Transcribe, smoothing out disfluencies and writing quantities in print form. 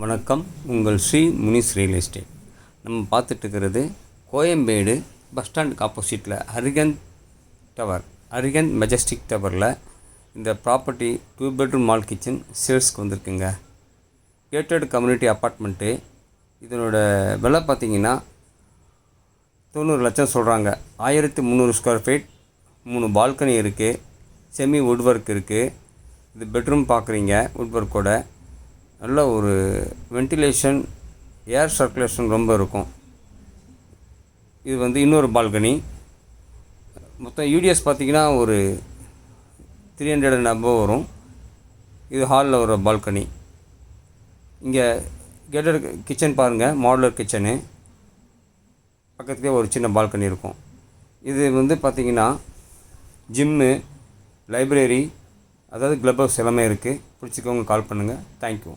வணக்கம். உங்கள் Sri Munis real estate. நம்ம பார்த்துட்ருக்கிறது கோயம்பேடு பஸ் ஸ்டாண்டுக்கு ஆப்போசிட்டில் அரிகந்த் மெஜஸ்டிக் டவரில் இந்த ப்ராப்பர்ட்டி 2 பெட்ரூம் மால் கிச்சன் சேல்ஸ்க்கு வந்திருக்குங்க. Gated community apartment. இதனோட விலை பார்த்திங்கன்னா 90 லட்சம் சொல்கிறாங்க. 1300 ஸ்கொயர் ஃபீட், 3 பால்கனி இருக்குது, செமி வுட் ஒர்க் இருக்குது. இது பெட்ரூம் பார்க்குறீங்க, வுட் ஒர்க்கோட. நல்ல ஒரு வென்டிலேஷன், ஏர் சர்க்குலேஷன் ரொம்ப இருக்கும். இது இன்னொரு பால்கனி. மொத்தம் யூடிஎஸ் பார்த்திங்கன்னா ஒரு 300 and above வரும். இது ஹாலில் ஒரு பால்கனி. இங்கே கேட்டட் கிச்சன் பாருங்கள், மாடுலர் கிச்சனு. பக்கத்துலேயே ஒரு சின்ன பால்கனி இருக்கும். இது பார்த்திங்கன்னா ஜிம்மு, லைப்ரரி, அதாவது க்ளப் ஹவுஸ் எல்லாமே இருக்குது. பிடிச்சிக்கவங்க கால் பண்ணுங்கள். தேங்க்யூ.